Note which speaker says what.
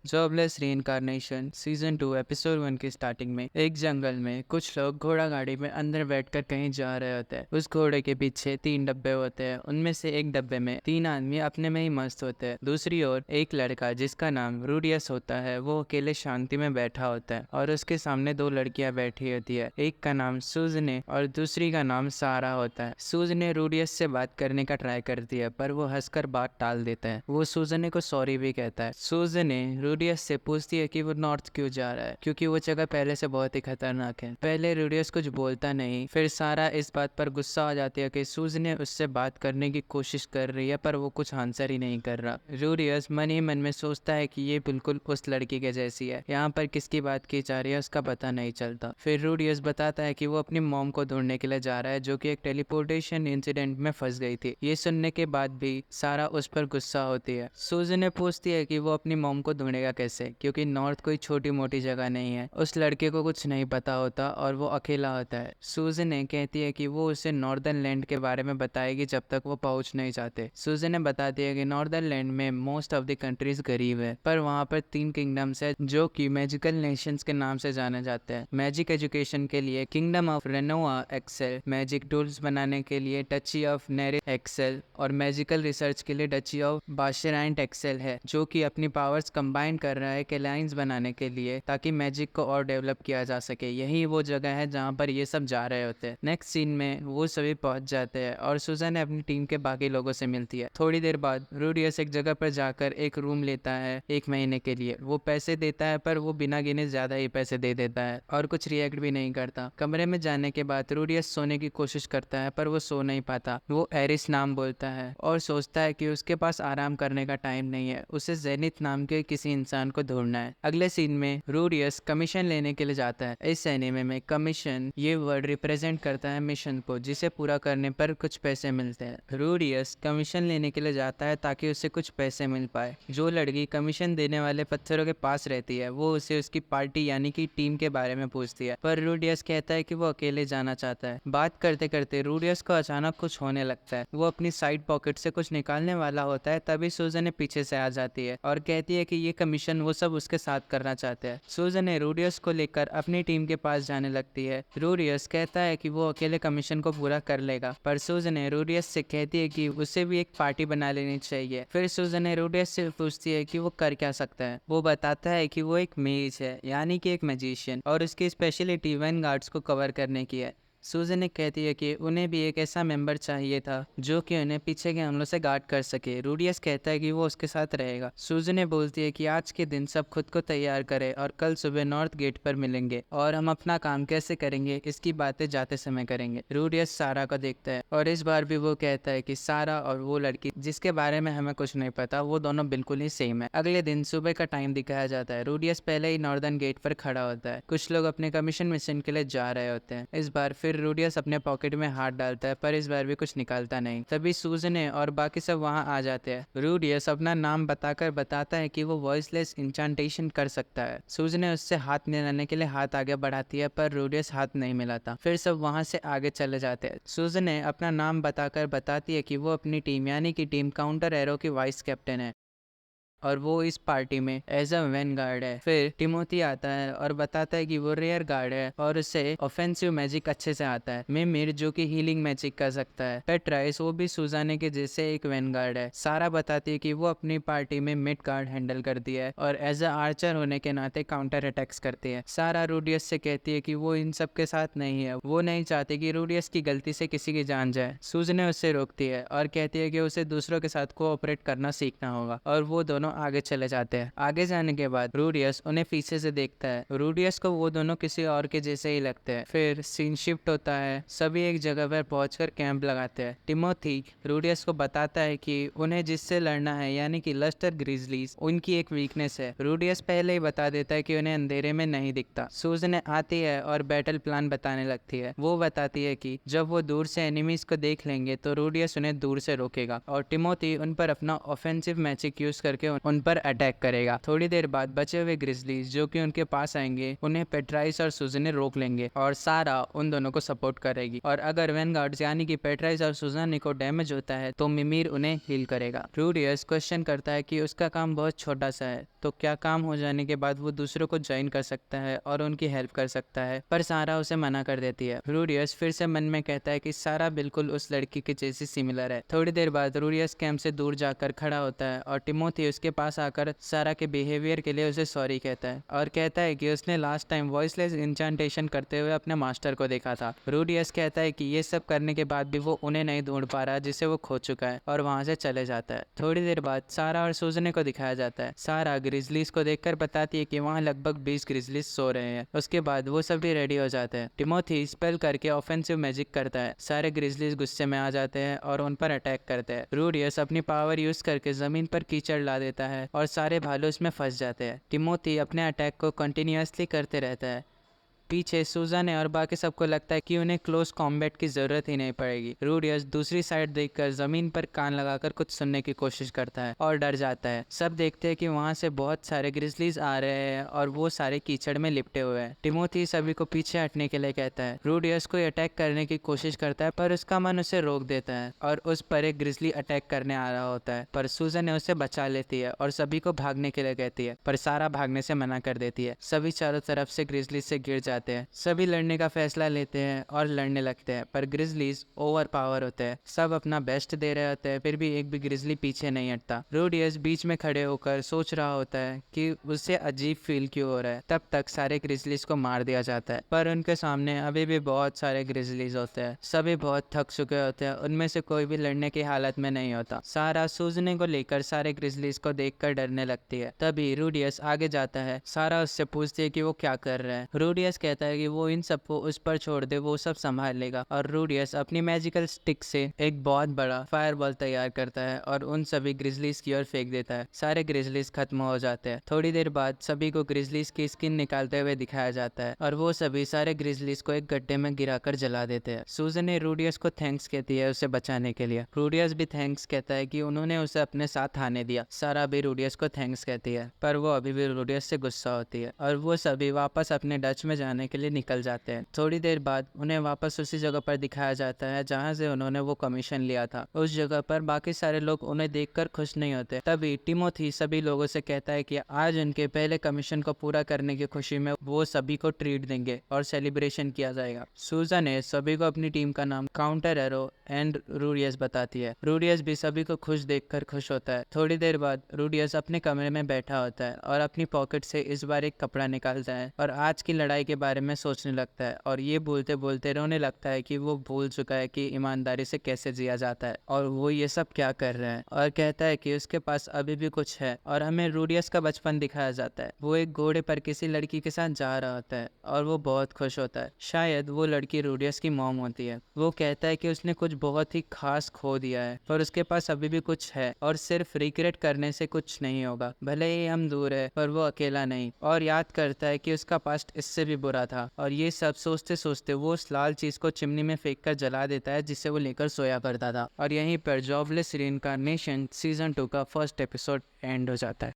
Speaker 1: Jobless reincarnation season 2 episode 1 की starting में एक जंगल में कुछ लोग घोड़ा गाड़ी में अंदर बैठकर कहीं जा रहे होते हैं। उस घोड़े के पीछे 3 डब्बे होते हैं। उनमें से एक डब्बे में 3 आदमी अपने में ही मस्त होते हैं। दूसरी ओर एक लड़का जिसका नाम रूडियस होता है वो अकेले शांति में बैठा होता है और उसके सामने 2 लड़कियां बैठी होती है। एक का नाम सूजने और दूसरी का नाम सारा होता है। सूजने रूडियस से बात करने का ट्राई करती है पर वो हंसकर बात टाल देता है। वो सूजने को सॉरी भी कहता है। सूजने रूडियस से पूछती है कि वो नॉर्थ क्यों जा रहा है, क्योंकि वो जगह पहले से बहुत ही खतरनाक है। पहले रूडियस कुछ बोलता नहीं, फिर सारा इस बात पर गुस्सा आ जाती है कि सूजने उससे बात करने की कोशिश कर रही है पर वो कुछ आंसर ही नहीं कर रहा। रूडियस मन ही मन में सोचता है कि ये बिल्कुल उस लड़की के जैसी है। यहाँ पर किसकी बात की जा रही है उसका पता नहीं चलता। फिर रूडियस बताता है कि वो अपनी मॉम को ढूंढने के लिए जा रहा है जो कि एक टेलीपोर्टेशन इंसिडेंट में फंस गई थी। ये सुनने के बाद भी सारा उस पर गुस्सा होती है। सूजने पूछती है कि वो अपनी मॉम को ढूंढेगा कैसे, क्योंकि नॉर्थ कोई छोटी मोटी जगह नहीं है। उस लड़के को कुछ नहीं पता होता और वो अकेला होता है। सूजने कहती है कि वो उसे नॉर्दर्न लैंड के बारे में बताएगी जब तक वो पहुंच नहीं जाते। सूजने बताती है कि नॉर्दर्न लैंड में मोस्ट ऑफ द कंट्रीज गरीब है, पर वहाँ पर 3 किंगडम्स है जो कि मैजिकल नेशंस के नाम से जाने जाते हैं। मैजिक एजुकेशन के लिए kingdom of Renoa excel, magic tools बनाने के लिए डची ऑफ नेरिस एक्सेल और मैजिकल रिसर्च के लिए डची ऑफ बाशराइंट एक्सेल है, जो कि अपनी पावर्स कंबाइन कर रहा है केलाइंस बनाने के लिए ताकि मैजिक को और डेवलप किया जा सके। यही वो जगह है जहाँ पर ये सब जा रहे होते हैं। नेक्स्ट सीन में वो सभी पहुंच जाते हैं और सुजन अपनी टीम के बाकी लोगों से मिलती है। थोड़ी देर बाद रूडियस एक जगह पर जाकर एक रूम लेता है 1 महीने के लिए। वो पैसे देता है पर वो बिना गिने ज्यादा ही पैसे दे देता है और कुछ रिएक्ट भी नहीं करता। कमरे में जाने के बाद रूडियस सोने की कोशिश करता है पर वो सो नहीं पाता। वो एरिस नाम बोलता है और सोचता है कि उसके पास आराम करने का टाइम नहीं है, उसे जेनिथ नाम के किसी इंसान को ढूंढना है। अगले सीन में रूडियस कमीशन लेने के लिए जाता है। इस एनीमे में कमीशन ये वर्ड रिप्रेजेंट करता है मिशन को, जिसे पूरा करने पर कुछ पैसे मिलते हैं। रूडियस कमीशन लेने के लिए जाता है ताकि उसे कुछ पैसे मिल पाए। जो लड़की कमीशन देने वाले पत्थरों के पास रहती है वो उसे उसकी पार्टी यानी कि टीम के बारे में पूछती है, पर रूडियस कहता है कि वो अकेले जाना चाहता है। बात करते करते रूडियस को अचानक कुछ होने लगता है। वो अपनी साइड पॉकेट से कुछ निकालने वाला होता है, तभी सूजन पीछे से आ जाती है और कहती है कि ये कमीशन वो सब उसके साथ करना चाहते हैं। सूजन रूडियस को लेकर अपनी टीम के पास जाने लगती है। रूडियस कहता है कि वो अकेले कमीशन को पूरा कर लेगा, पर सूजन रूडियस से कहती है कि उसे भी एक पार्टी बना लेनी चाहिए। फिर सूजन रूडियस से पूछती है कि वो कर क्या सकता है। वो बताता है कि वो एक मेज है यानी कि एक मैजिशियन और उसकी स्पेशलिटी वैनगार्ड्स को कवर करने की है। सूजन कहती है कि उन्हें भी एक ऐसा मेंबर चाहिए था जो कि उन्हें पीछे के हमलों से गार्ड कर सके। रूडियस कहता है कि वो उसके साथ रहेगा। सूजन बोलती है कि आज के दिन सब खुद को तैयार करें और कल सुबह नॉर्थ गेट पर मिलेंगे और हम अपना काम कैसे करेंगे इसकी बातें जाते समय करेंगे। रूडियस सारा को देखता है और इस बार भी वो कहता है कि सारा और वो लड़की जिसके बारे में हमें कुछ नहीं पता वो दोनों बिल्कुल ही सेम है। अगले दिन सुबह का टाइम दिखाया जाता है। रूडियस पहले ही नॉर्दर्न गेट पर खड़ा होता है। कुछ लोग अपने कमीशन मिशन के लिए जा रहे होते हैं। इस बार फिर रूडियस अपने पॉकेट में हाथ डालता है पर इस बार भी कुछ निकालता नहीं। तभी सूजने और बाकी सब वहां आ जाते हैं। रूडियस अपना नाम बताकर बताता है कि वो वॉइसलेस इंचांटेशन कर सकता है। सूजने उससे हाथ मिलाने के लिए हाथ आगे बढ़ाती है पर रूडियस हाथ नहीं मिलाता। फिर सब वहां से आगे चले जाते हैं। सूजने अपना नाम बताकर बताती है कि वो अपनी टीम यानी कि टीम काउंटर एरो की वाइस कैप्टन है और वो इस पार्टी में एज अ वैनगार्ड है। फिर टिमोथी आता है और बताता है कि वो रेयर गार्ड है और उसे ऑफेंसिव मैजिक अच्छे से आता है। मिमिर जो कि हीलिंग मैजिक कर सकता है। पेट्राइस वो भी सुजाने के जैसे एक वैनगार्ड है। सारा बताती है कि वो अपनी पार्टी में मिड गार्ड हैंडल करती है और एज अ आर्चर होने के नाते काउंटर अटैक्स करती है। सारा रूडियस से कहती है कि वो इन सब के साथ नहीं है, वो नहीं चाहती कि रूडियस की गलती से किसी की जान जाए। सूजने उससे रोकती है और कहती है कि उसे दूसरों के साथ कोऑपरेट करना सीखना होगा और वो दोनों आगे चले जाते हैं। आगे जाने के बाद रूडियस उन्हें पीछे से देखता है। रूडियस को वो दोनों किसी और के जैसे ही लगते हैं। फिर सीन शिफ्ट होता है। सभी एक जगह पर पहुंचकर कैंप लगाते हैं। टिमोथी रूडियस को बताता है कि उन्हें जिससे लड़ना है यानी कि लस्टर ग्रिजलीज उनकी एक वीकनेस है। रूडियस पहले ही बता देता है कि उन्हें अंधेरे में नहीं दिखता। सूजन आती है और बैटल प्लान बताने लगती है। वो बताती है कि जब वो दूर से एनिमीज को देख लेंगे तो रूडियस उन्हें दूर से रोकेगा और टिमोथी उन पर अपना ऑफेंसिव मैजिक यूज करके उन पर अटैक करेगा। थोड़ी देर बाद बचे हुए ग्रिजलीज जो कि उनके पास आएंगे उन्हें पेट्राइस और सुजने रोक लेंगे और सारा उन दोनों को सपोर्ट करेगी। और अगर वेनगार्ड्स यानी कि पेट्राइस और सुजाने को डैमेज होता है तो मिमिर उन्हें हील करेगा। रूडियस क्वेश्चन करता है कि उसका काम बहुत छोटा सा है, तो क्या काम हो जाने के बाद वो दूसरों को ज्वाइन कर सकता है और उनकी हेल्प कर सकता है, पर सारा उसे मना कर देती है। रूडियस फिर से मन में कहता है कि सारा बिल्कुल उस लड़की के जैसी सिमिलर है। थोड़ी देर बाद रूडियस कैंप से दूर जाकर खड़ा होता है और टिमोथी उसके पास आकर सारा के बिहेवियर के लिए उसे सॉरी कहता है और कहता है कि उसने लास्ट टाइम वॉइसलेस इंचांटेशन करते हुए अपने मास्टर को देखा था। रूडियस कहता है कि ये सब करने के बाद भी वो उन्हें नहीं ढूंढ पा रहा जिसे वो खो चुका है और वहां से चले जाता है। थोड़ी देर बाद सारा और सूजने को दिखाया जाता है। सारा ग्रिजलीज को देखकर बताती है कि वहाँ लगभग 20 ग्रिजलीज सो रहे हैं। उसके बाद वो सभी रेडी हो जाते हैं। टिमोथी स्पेल करके ऑफेंसिव मैजिक करता है। सारे ग्रिजलीज गुस्से में आ जाते हैं और उन पर अटैक करते हैं। रूडियस अपनी पावर यूज करके जमीन पर कीचड़ ला देता है और सारे भालू उसमें फंस जाते हैं। टिमोथी अपने अटैक को कंटिन्यूअसली करते रहता है। पीछे सूजन और बाकी सबको लगता है कि उन्हें क्लोज कॉम्बैट की जरूरत ही नहीं पड़ेगी। रूडियस दूसरी साइड देखकर जमीन पर कान लगाकर कुछ सुनने की कोशिश करता है और डर जाता है। सब देखते हैं कि वहां से बहुत सारे ग्रिजलीज आ रहे हैं और वो सारे कीचड़ में लिपटे हुए हैं। टिमोथी सभी को पीछे हटने के लिए कहता है। रूडियस को अटैक करने की कोशिश करता है पर उसका मन उसे रोक देता है और उस पर एक ग्रिजली अटैक करने आ रहा होता है, पर सूजन ने उसे बचा लेती है और सभी को भागने के लिए कहती है, पर सारा भागने से मना कर देती है। सभी चारों तरफ से ग्रिजली से गिर जाते हैं। सभी लड़ने का फैसला लेते हैं और लड़ने लगते हैं, पर ग्रिजलीज ओवर पावर होते हैं। सब अपना बेस्ट दे रहे होते हैं, फिर भी एक भी ग्रिजली पीछे नहीं हटता। रूडियस बीच में खड़े होकर सोच रहा होता है कि उसे अजीब फील क्यों हो रहा है। तब तक सारे ग्रिजलीज को मार दिया जाता है, पर उनके सामने अभी भी बहुत सारे ग्रिजलीज होते हैं। सभी बहुत थक चुके होते हैं, उनमें से कोई भी लड़ने की हालत में नहीं होता। सारा सूजने को लेकर सारे ग्रिजलीज को देखकर डरने लगती है। तभी रूडियस आगे जाता है। सारा उससे पूछती है कि वो क्या कर रहा है। रूडियस कहता है कि वो इन सबको उस पर छोड़ दे, वो सब संभाल लेगा। और रूडियस अपनी मैजिकल स्टिक से एक बहुत बड़ा फायरबॉल तैयार करता है और उन सभी ग्रिजलीज की ओर फेंक देता है। सारे ग्रिजलीज खत्म हो जाते हैं। थोड़ी देर बाद सभी को ग्रिजलीज की स्किन निकालते हुए दिखाया जाता है और वो सभी सारे ग्रिजलीज को एक गड्ढे में गिराकर जला देते हैं। सूजन ने रूडियस को थैंक्स कहती है उसे बचाने के लिए। रूडियस भी थैंक्स कहता है कि उन्होंने उसे अपने साथ आने दिया। सारा भी रूडियस को थैंक्स कहती है, पर वो अभी भी रूडियस से गुस्सा होती है और वो सभी वापस अपने डच में जाने के लिए निकल जाते हैं। थोड़ी देर बाद उन्हें वापस उसी जगह पर दिखाया जाता है जहां से उन्होंने वो कमीशन लिया था। उस जगह पर बाकी सारे लोग उन्हें देखकर खुश नहीं होते। तभी टिमोथी सभी लोगों से कहता है कि आज उनके पहले कमीशन को पूरा करने की खुशी में वो सभी को ट्रीट देंगे और सेलिब्रेशन किया जाएगा। सूजन ने सभी को अपनी टीम का नाम काउंटर एरो एंड रूडियस बताती है। रूडियस भी सभी को खुश देखकर खुश होता है। थोड़ी देर बाद रूडियस अपने कमरे में बैठा होता है और अपनी पॉकेट से इस बार एक कपड़ा निकालता है और आज की लड़ाई के बारे में सोचने लगता है और ये बोलते बोलते रोने लगता है कि वो भूल चुका है कि ईमानदारी से कैसे जिया जाता है और वो ये सब क्या कर रहा है। और कहता है कि उसके पास अभी भी कुछ है और हमें रूडियस का बचपन दिखाया जाता है। वो एक घोड़े पर किसी लड़की के साथ जा रहा होता है और वो बहुत खुश होता है। शायद वो लड़की रूडियस की मॉम होती है। वो कहता है कि उसने कुछ बहुत ही खास खो दिया है, पर उसके पास अभी भी कुछ है और सिर्फ रिग्रेट करने से कुछ नहीं होगा। भले ही हम दूर है पर वो अकेला नहीं। और याद करता है कि उसका पास्ट इससे भी बुरा था और ये सब सोचते सोचते वो उस लाल चीज को चिमनी में फेंक कर जला देता है जिसे वो लेकर सोया करता था। और यहीं पर जॉबलेस रीइंकार्नेशन सीजन 2 का फर्स्ट एपिसोड एंड हो जाता है।